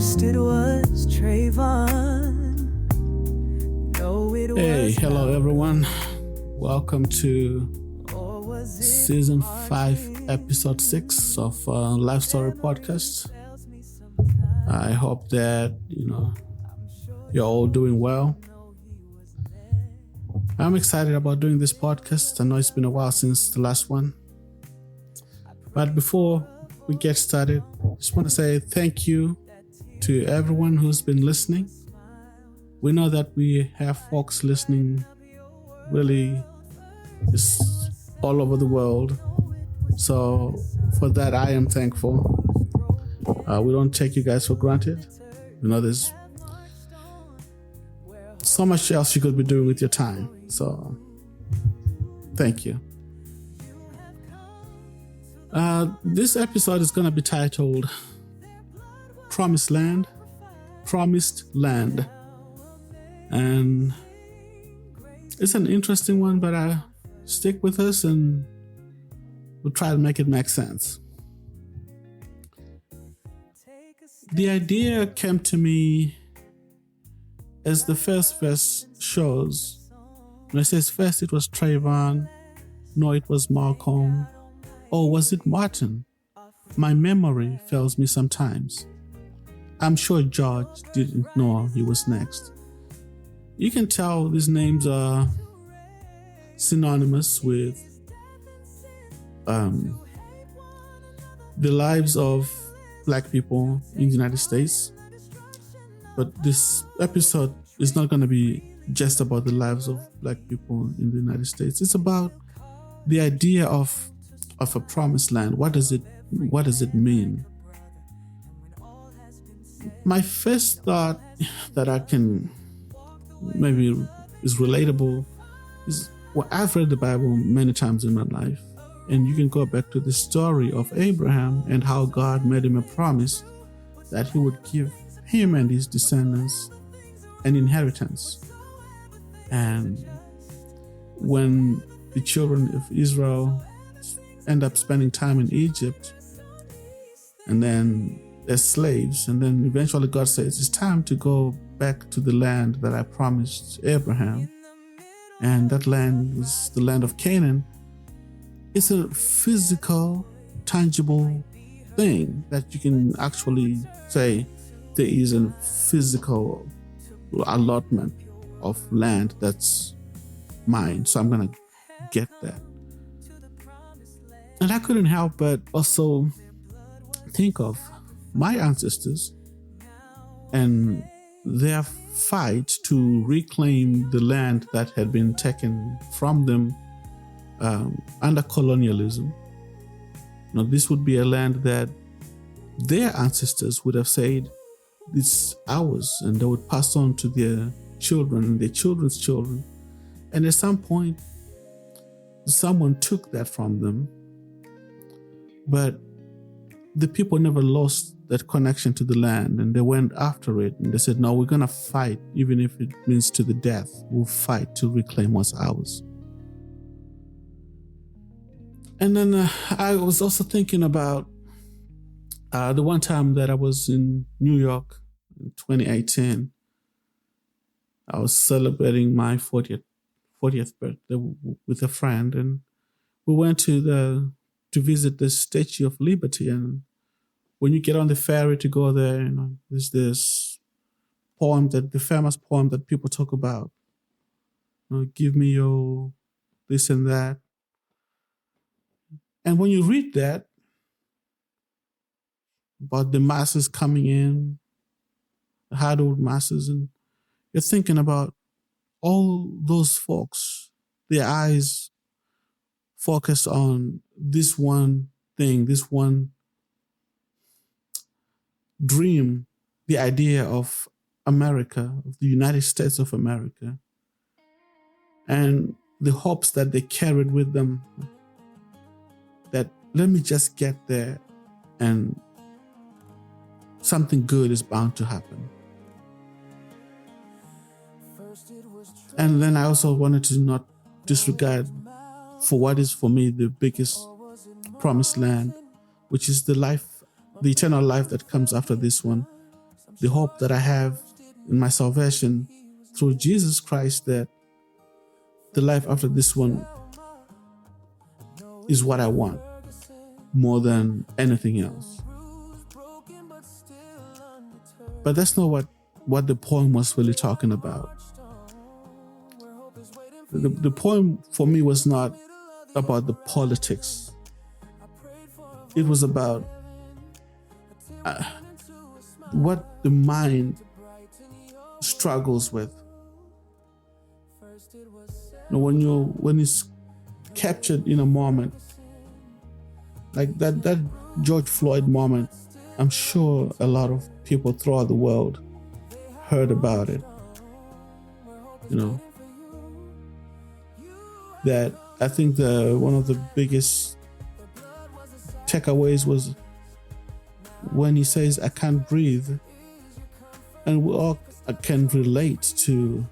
First it was Trayvon. No, it Hey, was hello everyone. Welcome to or was it season 5, episode 6 of Life Story Podcast. I hope that you're all doing well. I'm excited about doing this podcast. I know it's been a while since the last one. But before we get started, I just want to say thank you to everyone who's been listening. We know that we have folks listening really just all over the world. So for that, I am thankful. We don't take you guys for granted. You know, there's so much else you could be doing with your time. So thank you. This episode is going to be titled Promised Land. And it's an interesting one, but stick with us and we'll try to make it make sense. The idea came to me as the first verse shows. When it says first it was Trayvon, no, it was Malcolm, or was it Martin? My memory fails me sometimes. I'm sure George didn't know he was next. You can tell these names are synonymous with the lives of Black people in the United States. But this episode is not going to be just about the lives of Black people in the United States. It's about the idea of a promised land. What does it mean? My first thought that I can maybe is relatable is, well, I've read the Bible many times in my life, and you can go back to the story of Abraham and how God made him a promise that he would give him and his descendants an inheritance. And when the children of Israel end up spending time in Egypt and then as slaves, and then eventually God says it's time to go back to the land that I promised Abraham, and that land was the land of Canaan. It's a physical, tangible thing that you can actually say there is a physical allotment of land that's mine, so I'm gonna get that. And I couldn't help but also think of my ancestors and their fight to reclaim the land that had been taken from them under colonialism. Now, this would be a land that their ancestors would have said, it's ours, and they would pass on to their children and their children's children. And at some point, someone took that from them, but the people never lost that connection to the land, and they went after it, and they said, no, we're going to fight, even if it means to the death. We'll fight to reclaim what's ours. And then I was also thinking about the one time that I was in New York in 2018. I was celebrating my 40th birthday with a friend, and we went to visit the Statue of Liberty. And when you get on the ferry to go there, there's this the famous poem that people talk about. Give me your this and that. And when you read that about the masses coming in, the hard-old masses, and you're thinking about all those folks, their eyes focused on this one thing, this one dream, the idea of America, of the United States of America, and the hopes that they carried with them, that let me just get there and something good is bound to happen. And then I also wanted to not disregard for what is for me the biggest promised land, which is the eternal life that comes after this one. the hope that I have in my salvation through Jesus Christ, that the life after this one is what I want more than anything else. But that's not what the poem was really talking about. The poem for me was not about the politics. It was about what the mind struggles with. When it's captured in a moment, like that George Floyd moment, I'm sure a lot of people throughout the world heard about it. That I think one of the biggest takeaways was when he says, "I can't breathe," and we all can relate to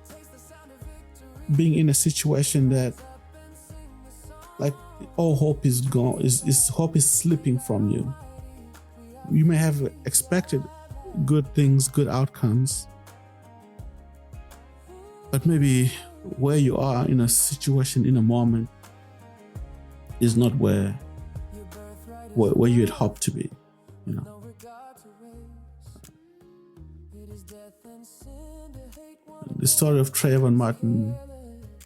being in a situation that, like, all hope is gone. Hope is slipping from you. You may have expected good things, good outcomes, but maybe where you are in a situation, in a moment, is not where you had hoped to be. The story of Trayvon Martin,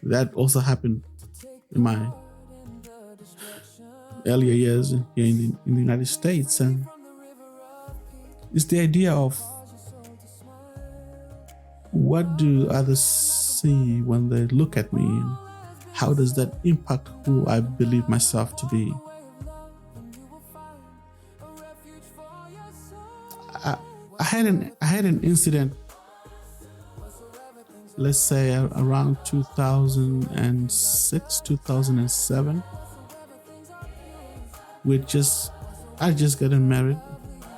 that also happened in my earlier years here in the United States, and it's the idea of, what do others see when they look at me, and how does that impact who I believe myself to be? I had an incident, let's say around 2006, 2007. I just gotten married,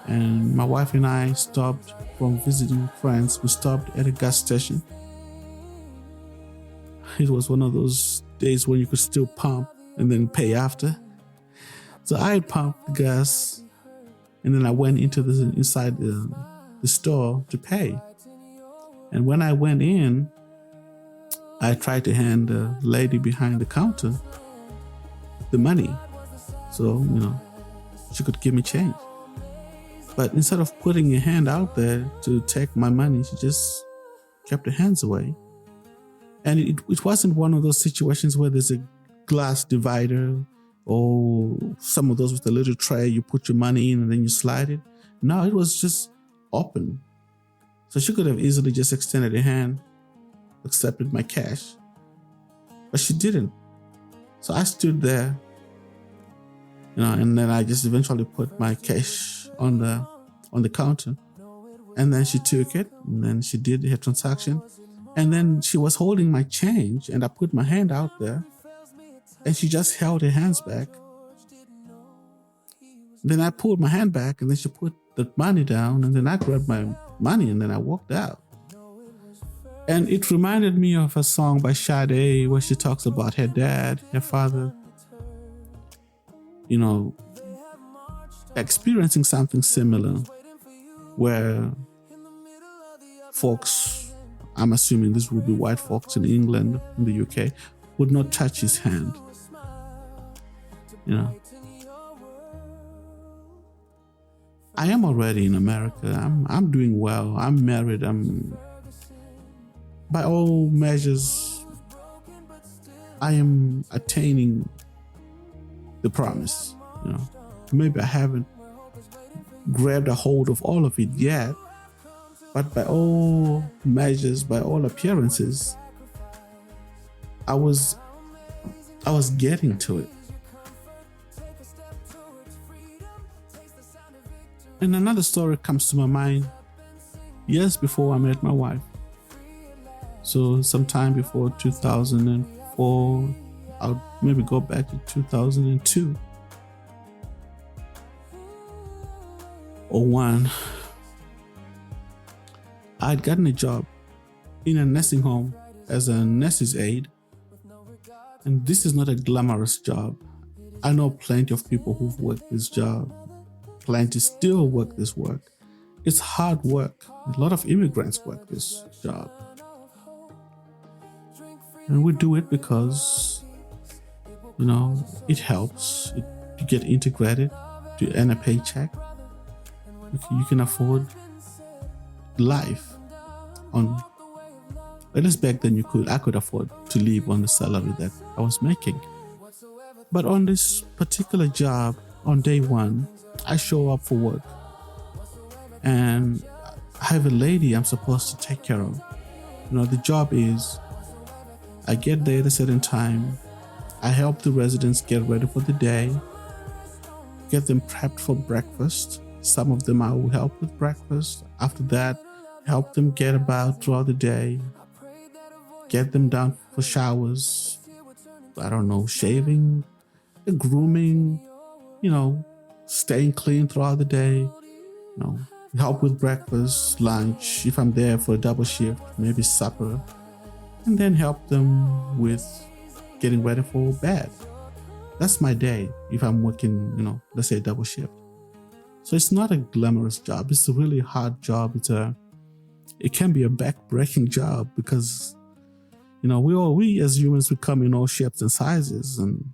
and my wife and I stopped from visiting friends. We stopped at a gas station. It was one of those days when you could still pump and then pay after. So I pumped gas, and then I went inside the store to pay. And when I went in, I tried to hand the lady behind the counter the money, so she could give me change. But instead of putting her hand out there to take my money, she just kept her hands away. And it wasn't one of those situations where there's a glass divider, or some of those with a little tray, you put your money in and then you slide it. No, it was just open. So she could have easily just extended her hand, accepted my cash, but she didn't. So I stood there, and then I just eventually put my cash on the counter, and then she took it, and then she did her transaction, and then she was holding my change, and I put my hand out there, and she just held her hands back. Then I pulled my hand back, and then she put the money down, and then I grabbed my money, and then I walked out. And it reminded me of a song by Sade where she talks about her dad, her father, experiencing something similar, where folks, I'm assuming this would be white folks in England, in the UK, would not touch his hand. I am already in America. I'm doing well. I'm married. By all measures, I am attaining the promise. Maybe I haven't grabbed a hold of all of it yet, but by all measures, by all appearances, I was getting to it. And another story comes to my mind years before I met my wife. So sometime before 2004, I'll maybe go back to 2002 or 1. I'd gotten a job in a nursing home as a nurse's aide. And this is not a glamorous job. I know plenty of people who've worked this job. Plenty still work this work. It's hard work. A lot of immigrants work this job. And we do it because, it helps. You get integrated, to earn a paycheck. You can afford life on, at least back then I could afford to live on the salary that I was making. But on this particular job, on day one, I show up for work and I have a lady I'm supposed to take care of. The job is I get there at a certain time. I help the residents get ready for the day, get them prepped for breakfast. Some of them I will help with breakfast. After that, help them get about throughout the day, get them down for showers, shaving, grooming, staying clean throughout the day, help with breakfast, lunch, if I'm there for a double shift, maybe supper, and then help them with getting ready for bed. That's my day if I'm working, let's say a double shift. So it's not a glamorous job. It's a really hard job. It can be a back-breaking job because, we as humans, we come in all shapes and sizes, and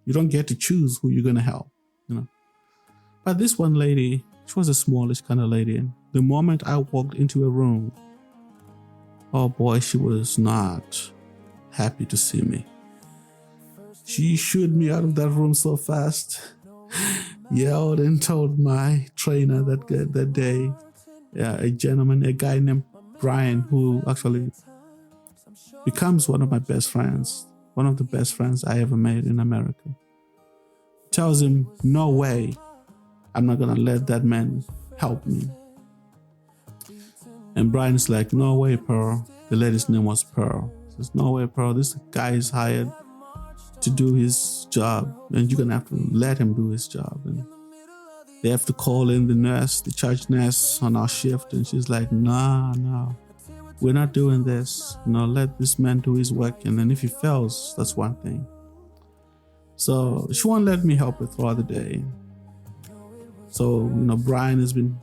you don't get to choose who you're going to help, But this one lady, she was a smallish kind of lady. And the moment I walked into a room, oh boy, she was not happy to see me. She shooed me out of that room so fast, yelled and told my trainer that day, a guy named Brian, who actually becomes one of my best friends, one of the best friends I ever made in America, tells him, no way, I'm not going to let that man help me. And Brian's like, no way, Pearl. The lady's name was Pearl. He says, no way, Pearl. This guy is hired to do his job, and you're going to have to let him do his job. And they have to call in the charge nurse on our shift. And she's like, no, we're not doing this. Let this man do his work. And then if he fails, that's one thing. So she won't let me help her throughout the day. So, Brian has been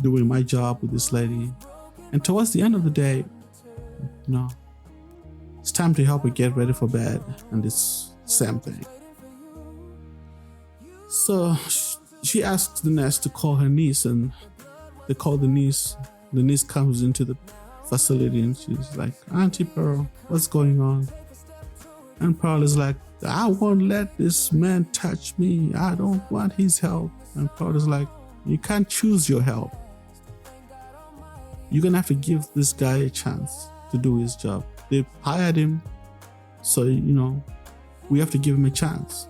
doing my job with this lady. And towards the end of the day, it's time to help her get ready for bed. And it's the same thing. So she asks the nurse to call her niece, and they call the niece. The niece comes into the facility and she's like, Auntie Pearl, what's going on? And Pearl is like, I won't let this man touch me. I don't want his help. And Pearl is like, you can't choose your help. You're going to have to give this guy a chance to do his job. They hired him, so, we have to give him a chance.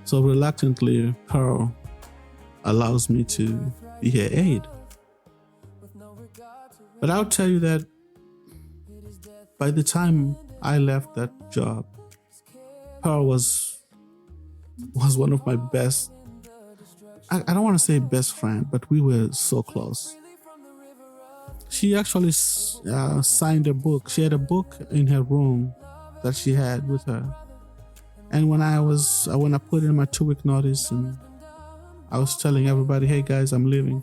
So reluctantly, Pearl allows me to be her aide. But I'll tell you that by the time I left that job, Pearl was one of my best, I don't want to say best friend, but we were so close. She actually signed a book. She had a book in her room that she had with her. And when I put in my 2-week notice and I was telling everybody, hey guys, I'm leaving.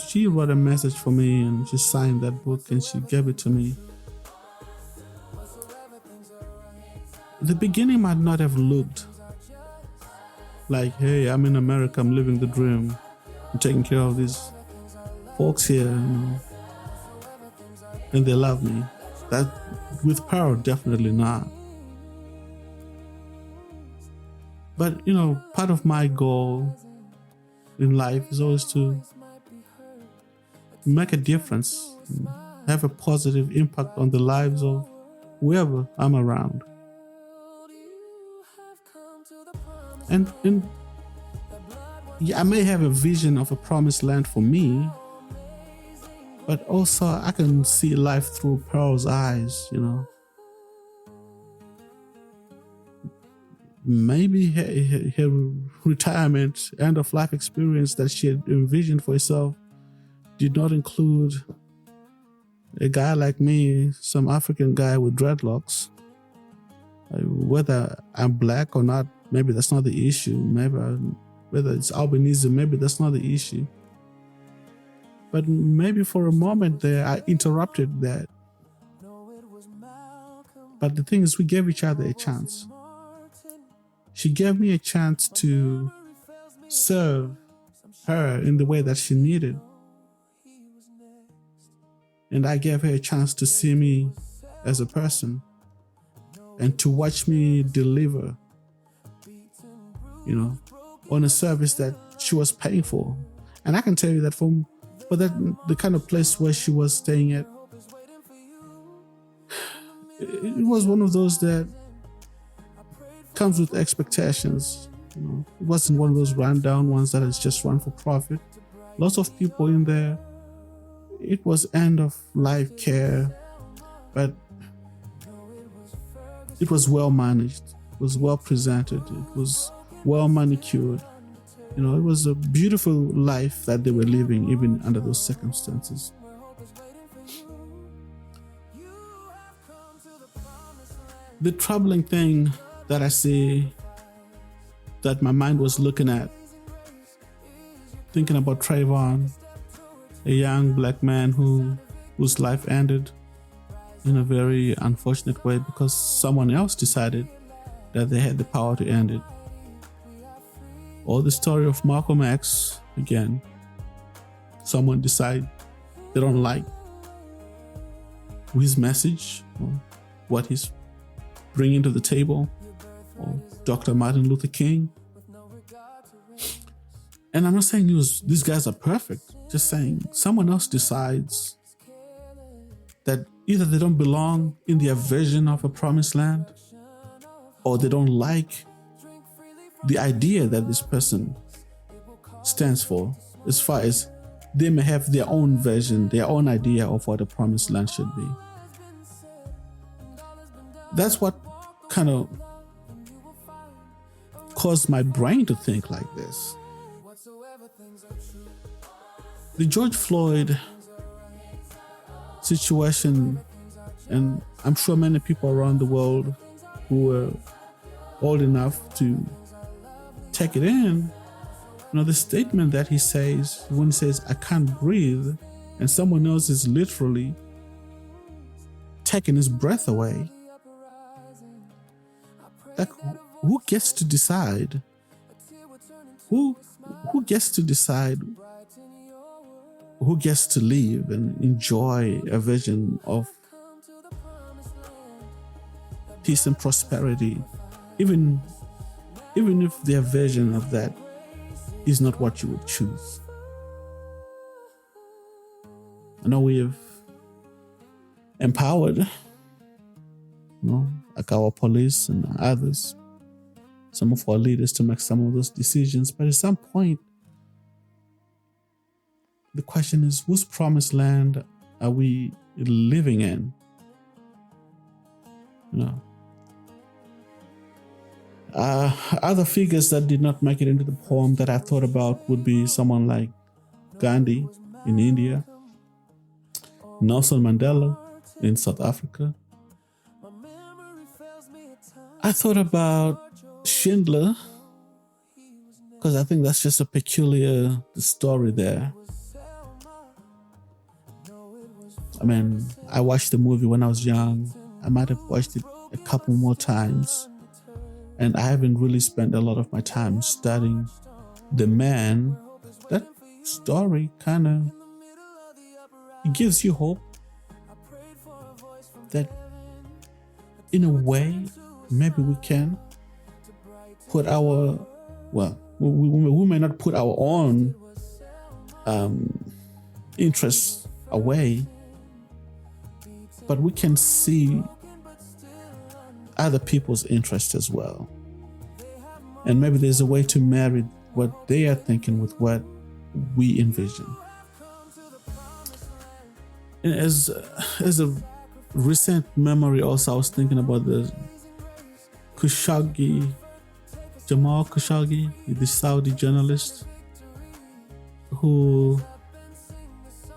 She wrote a message for me and she signed that book and she gave it to me. The beginning might not have looked like, hey, I'm in America, I'm living the dream, I'm taking care of these folks here, and they love me. That with Pearl, definitely not. But part of my goal in life is always to make a difference, have a positive impact on the lives of whoever I'm around. And I may have a vision of a promised land for me, but also I can see life through Pearl's eyes, Maybe her retirement, end of life experience that she had envisioned for herself did not include a guy like me, some African guy with dreadlocks. Whether I'm black or not, maybe that's not the issue. Maybe whether it's albinism, maybe that's not the issue. But maybe for a moment there, I interrupted that. But the thing is, we gave each other a chance. She gave me a chance to serve her in the way that she needed. And I gave her a chance to see me as a person and to watch me deliver, on a service that she was paying for. And I can tell you that for the kind of place where she was staying at, it was one of those that comes with expectations. It wasn't one of those rundown ones that is just run for profit. Lots of people in there. It was end of life care, but it was well managed. It was well presented. It was well manicured. It was a beautiful life that they were living, even under those circumstances. The troubling thing that I see, that my mind was looking at, thinking about Trayvon, a young black man whose life ended in a very unfortunate way because someone else decided that they had the power to end it. Or the story of Malcolm X, again, someone decide they don't like his message or what he's bringing to the table, or Dr. Martin Luther King. And I'm not saying these guys are perfect, just saying someone else decides that either they don't belong in their vision of a promised land, or they don't like the idea that this person stands for, as far as they may have their own vision, their own idea of what a promised land should be. That's what kind of caused my brain to think like this. The George Floyd situation, and I'm sure many people around the world who were old enough to take it in, the statement that he says when he says, "I can't breathe," and someone else is literally taking his breath away. Like, who gets to decide? Who gets to decide? Who gets to live and enjoy a vision of peace and prosperity, even if their version of that is not what you would choose? I know we have empowered, like our police and others, some of our leaders, to make some of those decisions. But at some point, the question is, whose promised land are we living in? Other figures that did not make it into the poem that I thought about would be someone like Gandhi in India, Nelson Mandela in South Africa. I thought about Schindler, because I think that's just a peculiar story there. I mean, I watched the movie when I was young. I might have watched it a couple more times. And I haven't really spent a lot of my time studying the man. That story it gives you hope that in a way, maybe we can put we may not put our own interests away, but we can see other people's interests as well. And maybe there's a way to marry what they are thinking with what we envision. And as a recent memory also, I was thinking about the Jamal Khashoggi, the Saudi journalist who,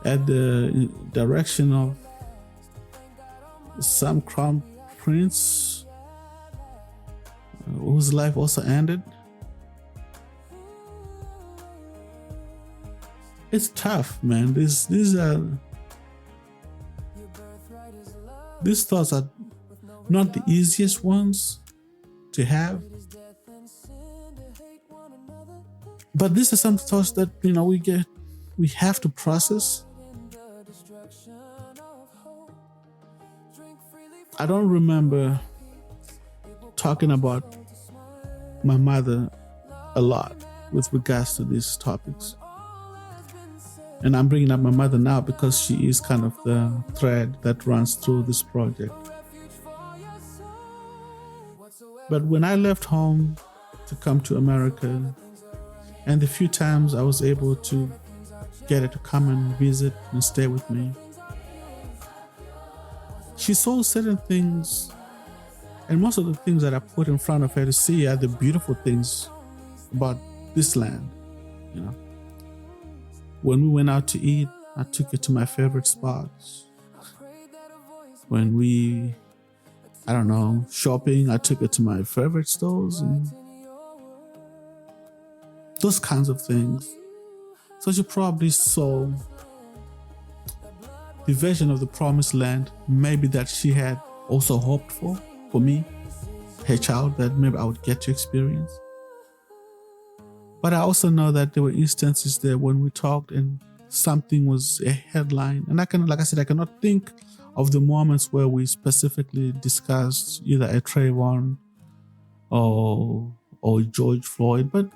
at the direction of some crown prince, whose life also ended. It's tough, man. These thoughts are not the easiest ones to have, but these are some thoughts that we have to process. I don't remember talking about my mother a lot with regards to these topics. And I'm bringing up my mother now because she is kind of the thread that runs through this project. But when I left home to come to America, and the few times I was able to get her to come and visit and stay with me, she saw certain things, and most of the things that I put in front of her to see are the beautiful things about this land. When we went out to eat, I took her to my favorite spots. When we, shopping, I took her to my favorite stores and those kinds of things. So she probably saw the version of the promised land maybe that she had also hoped for me, her child, that maybe I would get to experience. But I also know that there were instances there when we talked and something was a headline. And I cannot think of the moments where we specifically discussed either a Trayvon or George Floyd, but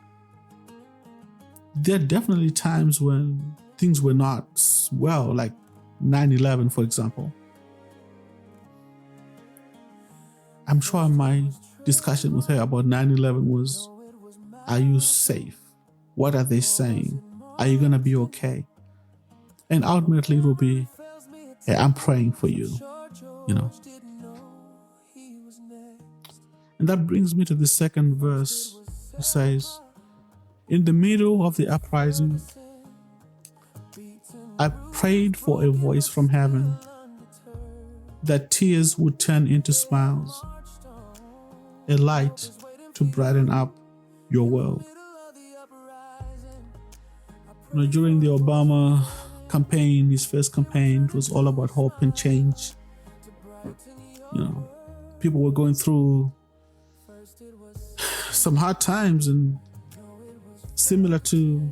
there are definitely times when things were not well, like 9/11, for example. I'm sure my discussion with her about 9/11 was, are you safe? What are they saying? Are you going to be okay? And ultimately it will be, hey, I'm praying for you, And that brings me to the second verse. It says, in the middle of the uprising, I prayed for a voice from heaven that tears would turn into smiles, a light to brighten up your world. During the Obama campaign, his first campaign, it was all about hope and change. People were going through some hard times, and similar to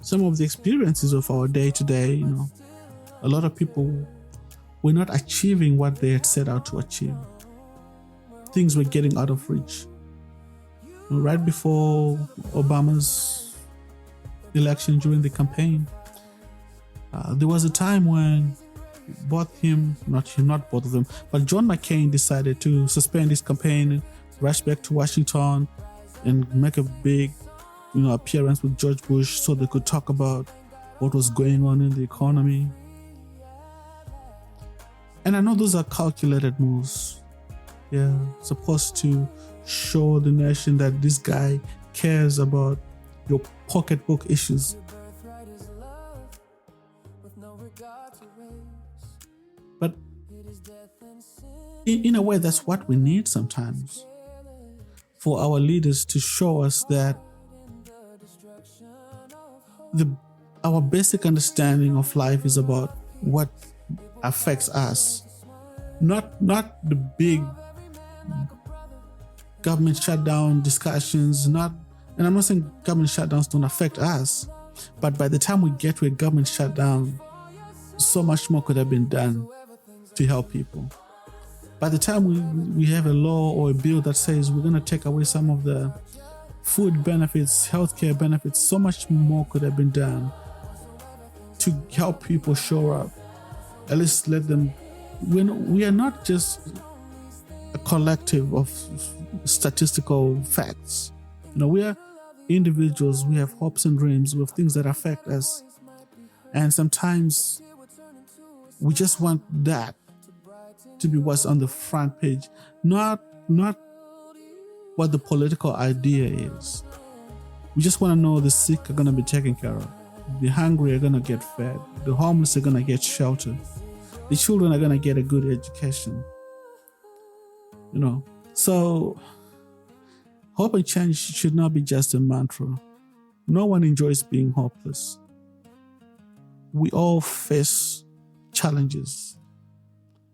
some of the experiences of our day to day, a lot of people were not achieving what they had set out to achieve. Things were getting out of reach. Right before Obama's election, during the campaign, there was a time when not both of them, but John McCain decided to suspend his campaign, rush back to Washington, and make a big appearance with George Bush so they could talk about what was going on in the economy. And I know those are calculated moves. Yeah, supposed to show the nation that this guy cares about your pocketbook issues. But in a way, that's what we need sometimes, for our leaders to show us that our basic understanding of life is about what affects us, not the big government shutdown discussions. And I'm not saying government shutdowns don't affect us, but by the time we get to a government shutdown, so much more could have been done to help people. By the time we have a law or a bill that says we're going to take away some of the food benefits, healthcare benefits, so much more could have been done to help people shore up. At least let them. We are not just a collective of statistical facts. We are individuals. We have hopes and dreams. We have things that affect us, and sometimes we just want that to be what's on the front page, not what the political idea is. We just want to know the sick are going to be taken care of, the hungry are going to get fed, the homeless are going to get shelter, the children are going to get a good education. So hope and change should not be just a mantra. No one enjoys being hopeless. we all face challenges.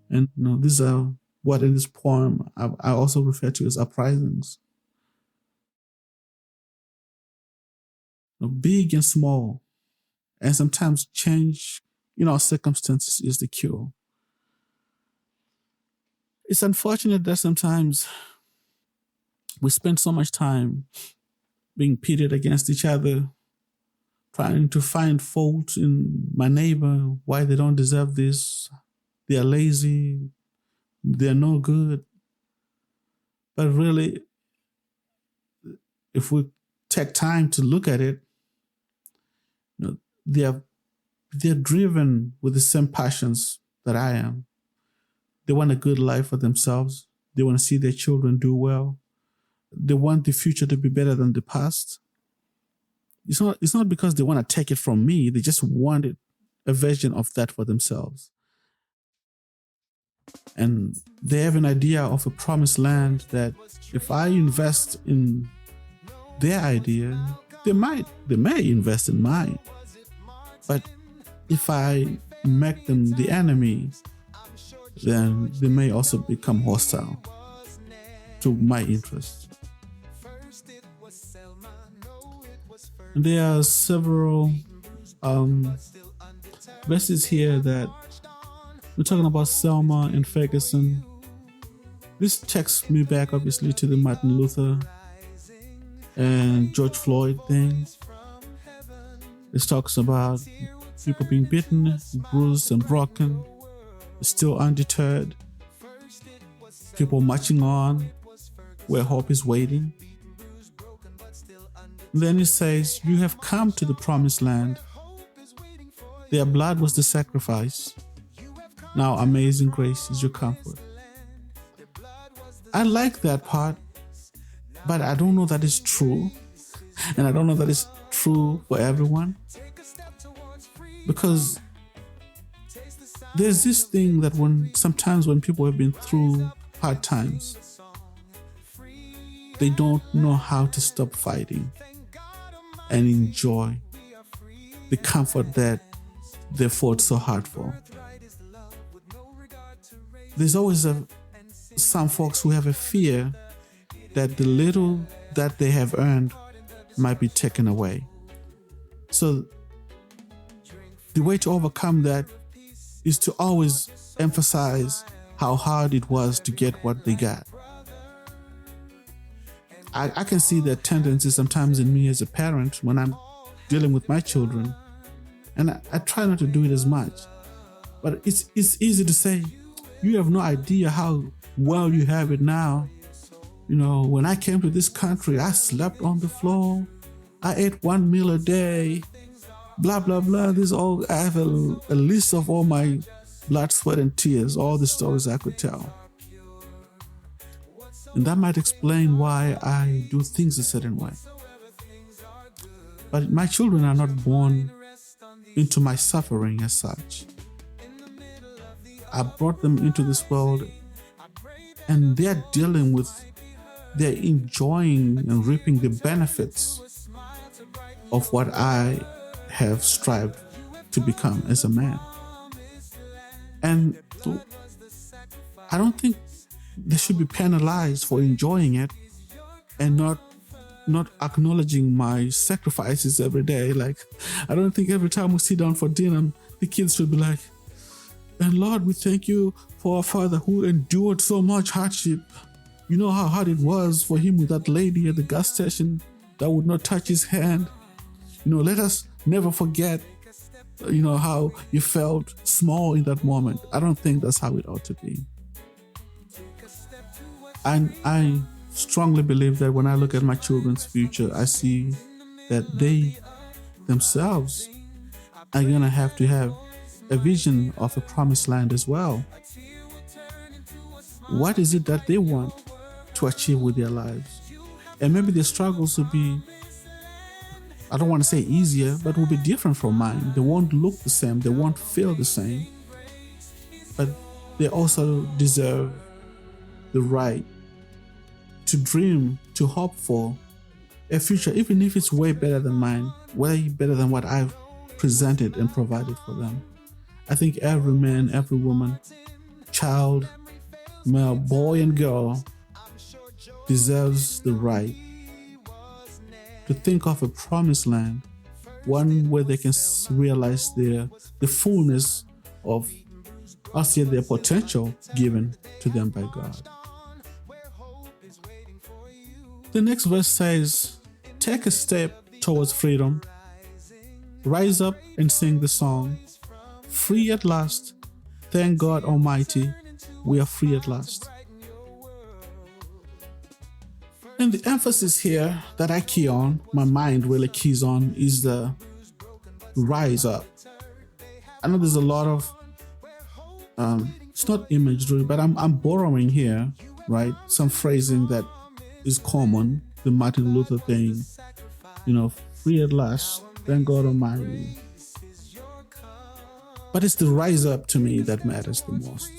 And these are what in this poem I also refer to as uprisings. Big and small. And sometimes change in our circumstances is the cure. It's unfortunate that sometimes we spend so much time being pitted against each other, trying to find fault in my neighbor, why they don't deserve this. They are lazy. They're no good. But really, if we take time to look at it, they're driven with the same passions that I am. They want a good life for themselves. They want to see their children do well. They want the future to be better than the past. It's not because they want to take it from me. They just wanted a version of that for themselves. And they have an idea of a promised land that if I invest in their idea, they may invest in mine. But if I make them the enemy, then they may also become hostile to my interests. And there are several verses here that we're talking about Selma and Ferguson. This takes me back, obviously, to the Martin Luther and George Floyd thing. It talks about people being beaten, bruised, and broken, still undeterred. People marching on where hope is waiting. Then it says, you have come to the promised land. Their blood was the sacrifice. Now amazing grace is your comfort. I like that part, but I don't know that it's true. And I don't know that it's true for everyone. Because there's this thing that sometimes when people have been through hard times, they don't know how to stop fighting and enjoy the comfort that they fought so hard for. There's always some folks who have a fear that the little that they have earned might be taken away. So the way to overcome that is to always emphasize how hard it was to get what they got. I can see that tendency sometimes in me as a parent when I'm dealing with my children, and I try not to do it as much. But it's easy to say, you have no idea how well you have it now. When I came to this country, I slept on the floor. I ate 1 meal a day. Blah, blah, blah. I have a list of all my blood, sweat, and tears, all the stories I could tell. And that might explain why I do things a certain way. But my children are not born into my suffering as such. I brought them into this world and they're enjoying and reaping the benefits of what I have strived to become as a man. And I don't think they should be penalized for enjoying it and not acknowledging my sacrifices every day. Like, I don't think every time we sit down for dinner, the kids should be like, and Lord, we thank you for our father who endured so much hardship. You know how hard it was for him with that lady at the gas station that would not touch his hand. Let us never forget, how you felt small in that moment. I don't think that's how it ought to be. And I strongly believe that when I look at my children's future, I see that they themselves are going to have a vision of a promised land as well. What is it that they want to achieve with their lives? And maybe their struggles will be, I don't want to say easier, but will be different from mine. They won't look the same. They won't feel the same. But they also deserve the right to dream, to hope for a future, even if it's way better than mine, way better than what I've presented and provided for them. I think every man, every woman, child, male, boy, and girl deserves the right to think of a promised land, one where they can realize the fullness of, I'll say, their potential given to them by God. The next verse says, take a step towards freedom. Rise up and sing the song. Free at last. Thank God Almighty, we are free at last. And the emphasis here that I key on, my mind really keys on, is the rise up. I know there's a lot of, it's not imagery, but I'm borrowing here, right? Some phrasing that is common, the Martin Luther thing, free at last, thank God Almighty. But it's the rise up to me that matters the most.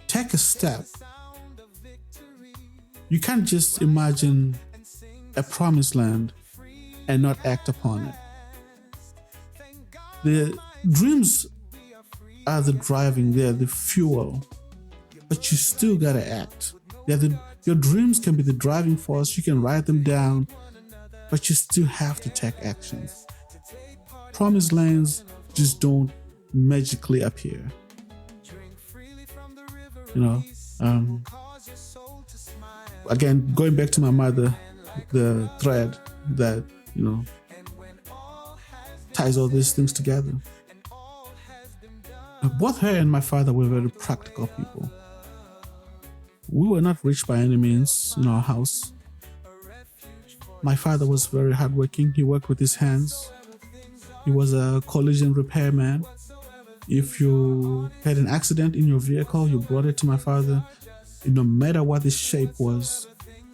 Take a step. You can't just imagine a promised land and not act upon it. The dreams are the driving, they're the fuel, but you still gotta act. Your dreams can be the driving force, you can write them down, but you still have to take actions. Promised lands just don't magically appear. Again, going back to my mother, the thread that, ties all these things together. Both her and my father were very practical people. We were not rich by any means in our house. My father was very hardworking. He worked with his hands. He was a collision repairman. If you had an accident in your vehicle, you brought it to my father. No matter what the shape was,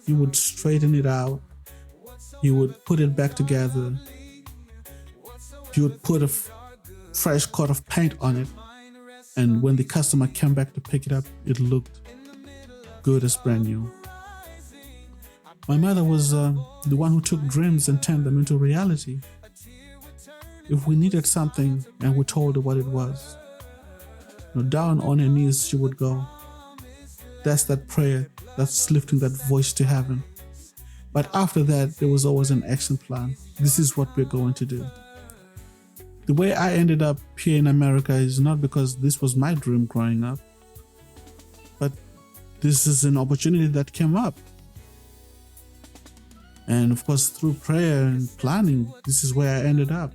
he would straighten it out. He would put it back together. He would put a fresh coat of paint on it. And when the customer came back to pick it up, it looked good as brand new. My mother was the one who took dreams and turned them into reality. If we needed something and we told her what it was, down on her knees she would go. That's that prayer, that's lifting that voice to heaven. But after that, there was always an action plan. This is what we're going to do. The way I ended up here in America is not because this was my dream growing up, but this is an opportunity that came up. And of course, through prayer and planning, this is where I ended up.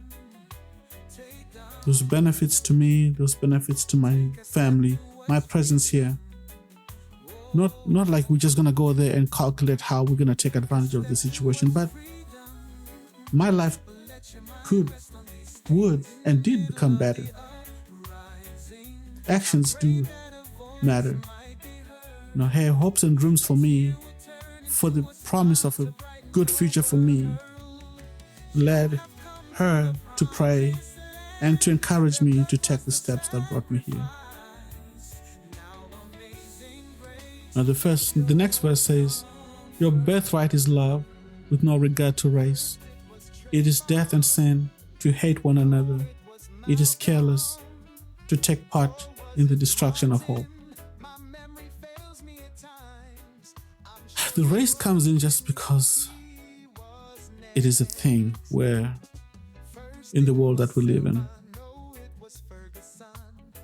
Those benefits to me, those benefits to my family, my presence here. Not like we're just going to go there and calculate how we're going to take advantage of the situation, but my life would, and did become better. Actions do matter. Her hopes and dreams for me, for the promise of a good future for me, led her to pray and to encourage me to take the steps that brought me here. Now the next verse says, your birthright is love with no regard to race. It is death and sin to hate one another. It is careless to take part in the destruction of hope. The race comes in just because it is a thing where in the world that we live in.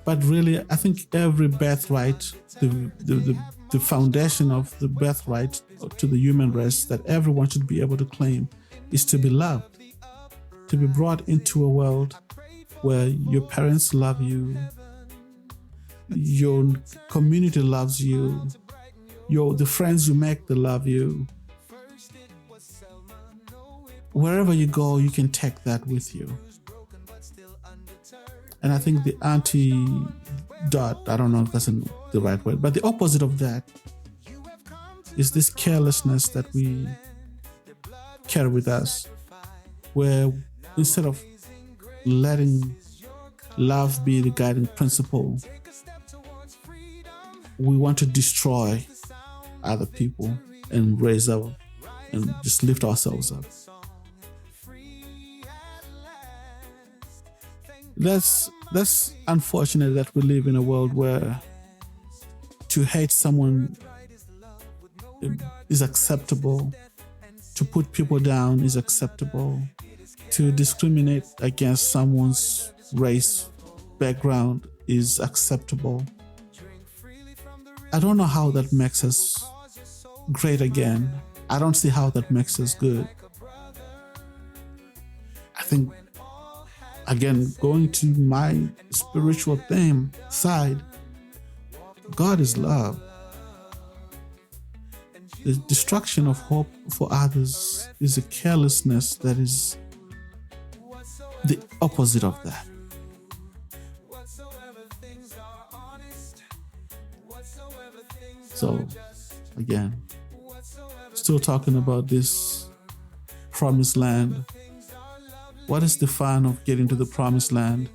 But really, I think every birthright, the foundation of the birthright to the human race that everyone should be able to claim is to be loved, to be brought into a world where your parents love you, your community loves you, the friends you make, they love you. Wherever you go, you can take that with you. And I think the antidote, I don't know if that's the right word, but the opposite of that is this carelessness that we carry with us, where instead of letting love be the guiding principle, we want to destroy other people and raise up and just lift ourselves up. That's unfortunate that we live in a world where to hate someone is acceptable, to put people down is acceptable, to discriminate against someone's race, background is acceptable. I don't know how that makes us great again. I don't see how that makes us good. I think, again, going to my spiritual theme side, God is love. The destruction of hope for others is a carelessness that is the opposite of that. So, again, still talking about this promised land. What is the fun of getting to the promised land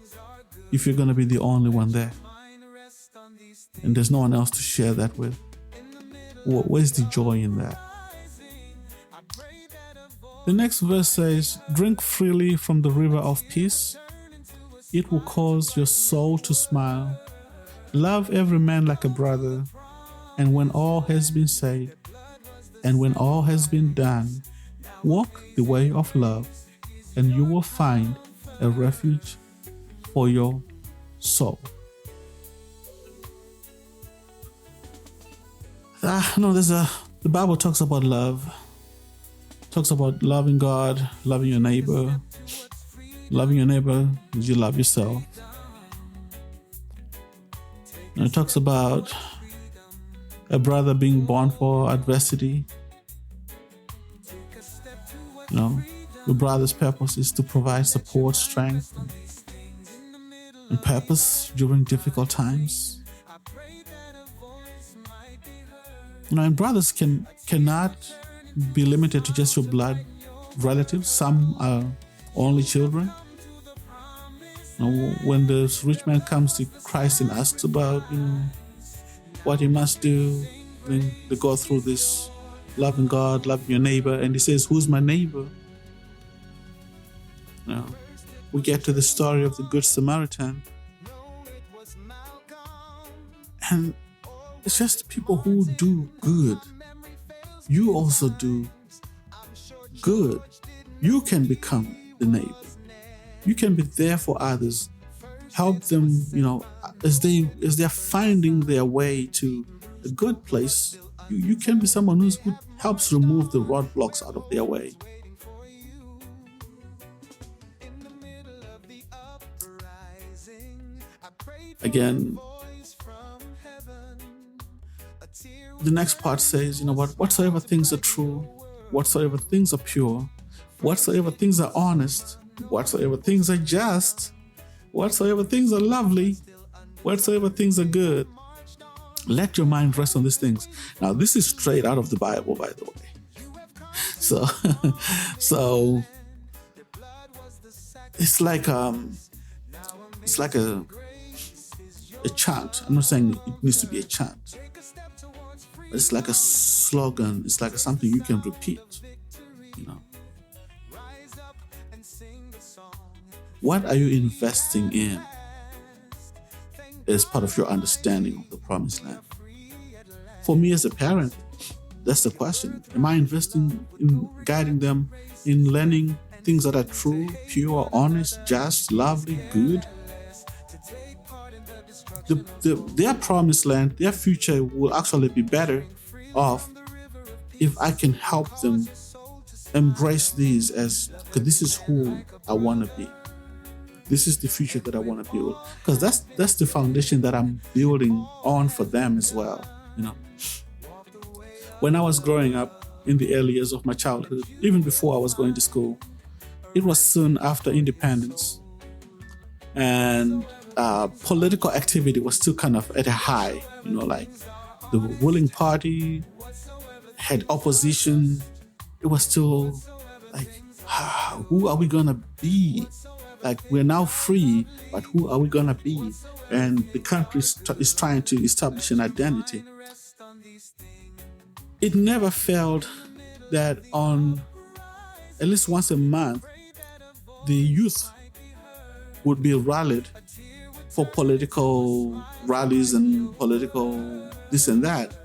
if you're going to be the only one there? And there's no one else to share that with? Where's the joy in that? The next verse says, drink freely from the river of peace. It will cause your soul to smile. Love every man like a brother. And when all has been said, and when all has been done, walk the way of love, and you will find a refuge for your soul. The Bible talks about love. Talks about loving God, loving your neighbor. Loving your neighbor as you love yourself. And it talks about a brother being born for adversity. The brother's purpose is to provide support, strength, and purpose during difficult times. And brothers cannot be limited to just your blood relatives. Some are only children. When this rich man comes to Christ and asks about, what he must do, then they go through this loving God, loving your neighbor, and he says, who's my neighbor? We get to the story of the Good Samaritan, and it's just people who do good. You also do good. You can become the neighbor. You can be there for others. Help them, as they're finding their way to a good place. You can be someone who helps remove the roadblocks out of their way. Again, the next part says, whatsoever things are true, whatsoever things are pure, whatsoever things are honest, whatsoever things are just, whatsoever things are lovely, whatsoever things are good, let your mind rest on these things. Now, this is straight out of the Bible, by the way. So it's like a chant. I'm not saying it needs to be a chant. But it's like a slogan. It's like something you can repeat. What are you investing in as part of your understanding of the promised land? For me as a parent, that's the question. Am I investing in guiding them in learning things that are true, pure, honest, just, lovely, good? Their promised land, their future will actually be better off if I can help them embrace these because this is who I want to be. This is the future that I want to build, because that's the foundation that I'm building on for them as well. When I was growing up in the early years of my childhood, even before I was going to school, it was soon after independence, and political activity was still kind of at a high. Like the ruling party had opposition. It was still like, who are we gonna be? Like, we're now free, but who are we gonna be? And the country is trying to establish an identity. It never failed that on at least once a month, the youth would be rallied for political rallies and political this and that.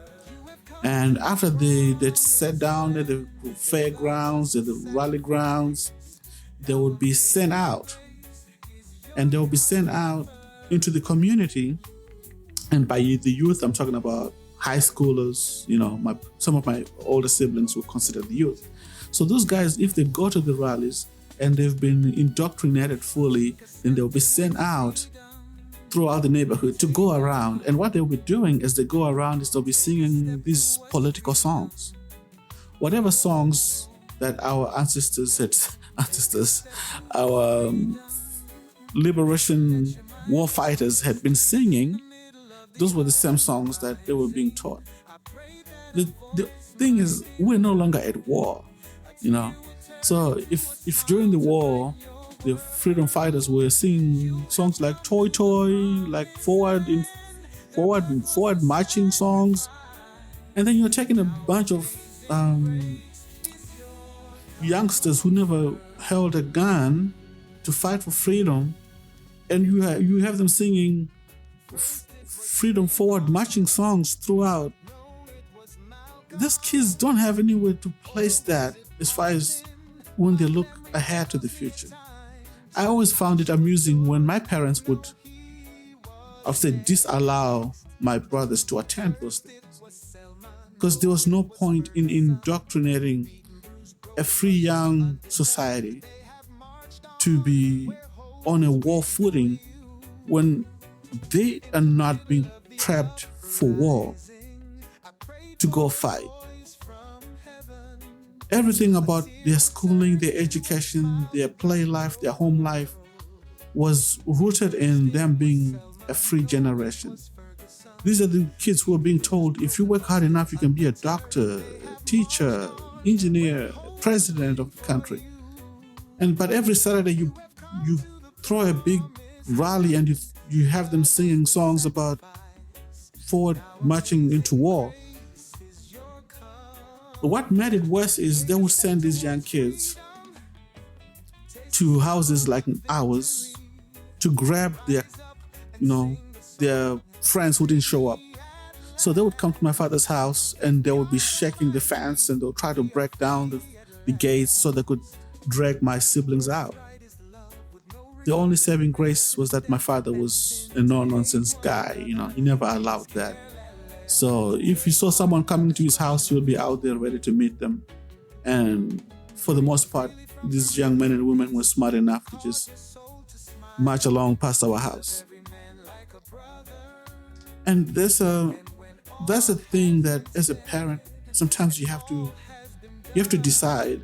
And after they sat down at the fairgrounds, at the rally grounds, they would be sent out. And they would be sent out into the community. And by the youth, I'm talking about high schoolers, some of my older siblings were considered the youth. So those guys, if they go to the rallies and they've been indoctrinated fully, then they'll be sent out throughout the neighborhood to go around. And what they'll be doing as they go around is they'll be singing these political songs. Whatever songs that our our liberation war fighters had been singing, those were the same songs that they were being taught. The thing is, we're no longer at war, So if during the war, the freedom fighters were singing songs like Toy Toy, like forward marching songs, and then you're taking a bunch of youngsters who never held a gun to fight for freedom, and you have them singing freedom forward marching songs throughout. These kids don't have anywhere to place that as far as when they look ahead to the future. I always found it amusing when my parents would, disallow my brothers to attend those things, because there was no point in indoctrinating a free young society to be on a war footing when they are not being prepped for war to go fight. Everything about their schooling, their education, their play life, their home life was rooted in them being a free generation. These are the kids who are being told, if you work hard enough, you can be a doctor, teacher, engineer, president of the country. But every Saturday you throw a big rally and you have them singing songs about forward marching into war. But what made it worse is they would send these young kids to houses like ours to grab their friends who didn't show up. So they would come to my father's house and they would be shaking the fence and they'll try to break down the gates so they could drag my siblings out. The only saving grace was that my father was a no-nonsense guy. He never allowed that. So if you saw someone coming to his house, you would be out there ready to meet them. And for the most part, these young men and women were smart enough to just march along past our house. And that's a thing that as a parent, sometimes you have to decide,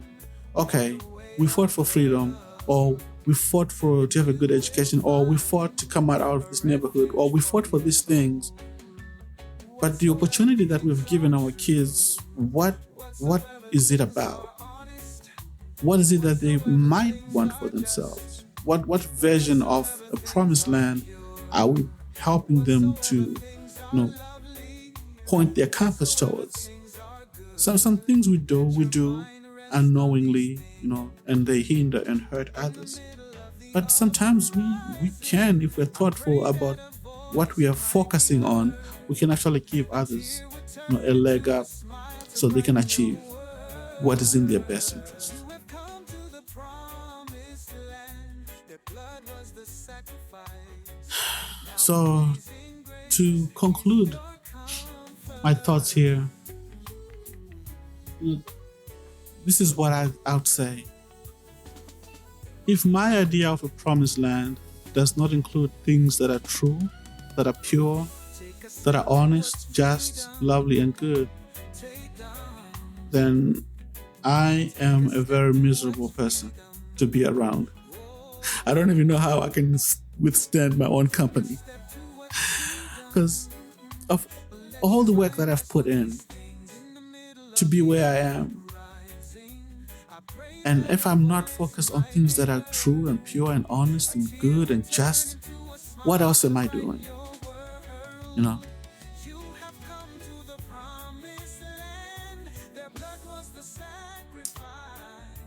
okay, we fought for freedom, or we fought to have a good education, or we fought to come out of this neighborhood, or we fought for these things. But the opportunity that we've given our kids, what is it about? What is it that they might want for themselves? What version of a promised land are we helping them to, point their compass towards? Some things we do unknowingly, and they hinder and hurt others. But sometimes we can, if we're thoughtful about what we are focusing on, we can actually give others a leg up so they can achieve what is in their best interest. So to conclude my thoughts here, this is what I would say. If my idea of a promised land does not include things that are true, that are pure, that are honest, just, lovely, and good, then I am a very miserable person to be around. I don't even know how I can withstand my own company, because of all the work that I've put in to be where I am. And if I'm not focused on things that are true and pure and honest and good and just, what else am I doing?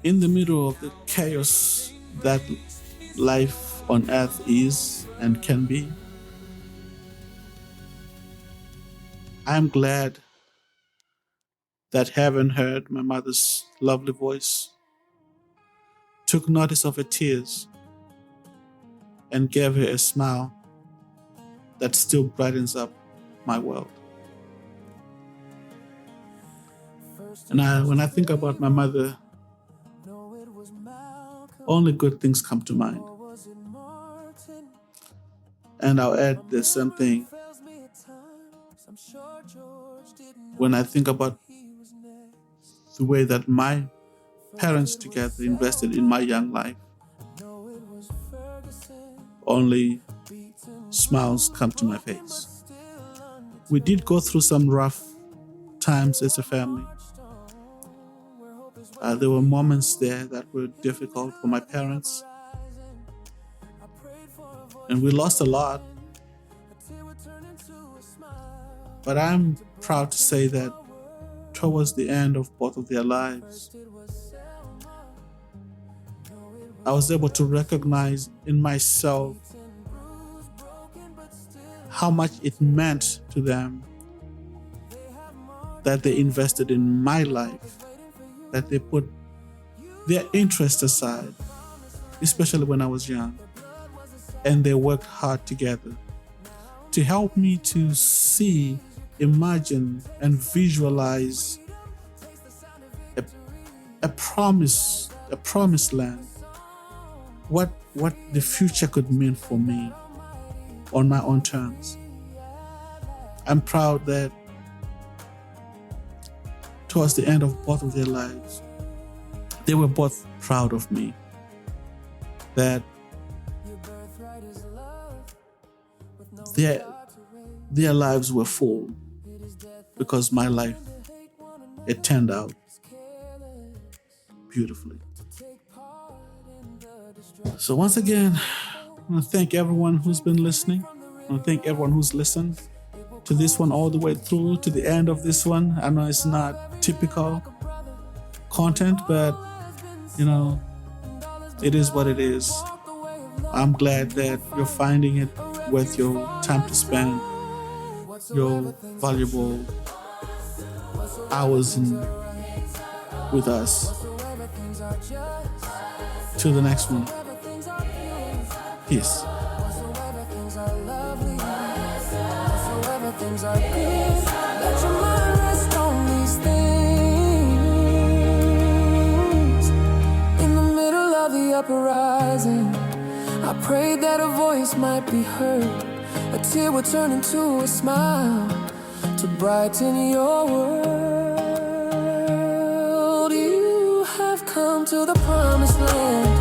In the middle of the chaos that life on earth is and can be. I am glad that heaven heard my mother's lovely voice, took notice of her tears, and gave her a smile that still brightens up my world. And when I think about my mother, only good things come to mind. And I'll add the same thing. When I think about the way that my parents together invested in my young life, only smiles come to my face. We did go through some rough times as a family. There were moments there that were difficult for my parents, and we lost a lot. But I'm proud to say that towards the end of both of their lives, I was able to recognize in myself how much it meant to them that they invested in my life, that they put their interests aside, especially when I was young, and they worked hard together to help me to see, imagine, and visualize a promised land, what the future could mean for me on my own terms. I'm proud that towards the end of both of their lives, they were both proud of me, that their lives were full because my life, it turned out beautifully. So once again, I want to thank everyone who's been listening. I want to thank everyone who's listened to this one all the way through to the end of this one. I know it's not typical content, but it is what it is. I'm glad that you're finding it worth your time to spend, your valuable hours with us. Till the next one. Peace. Things are good. Let your mind rest on these things. In the middle of the uprising, I prayed that a voice might be heard. A tear would turn into a smile to brighten your world. You have come to the promised land.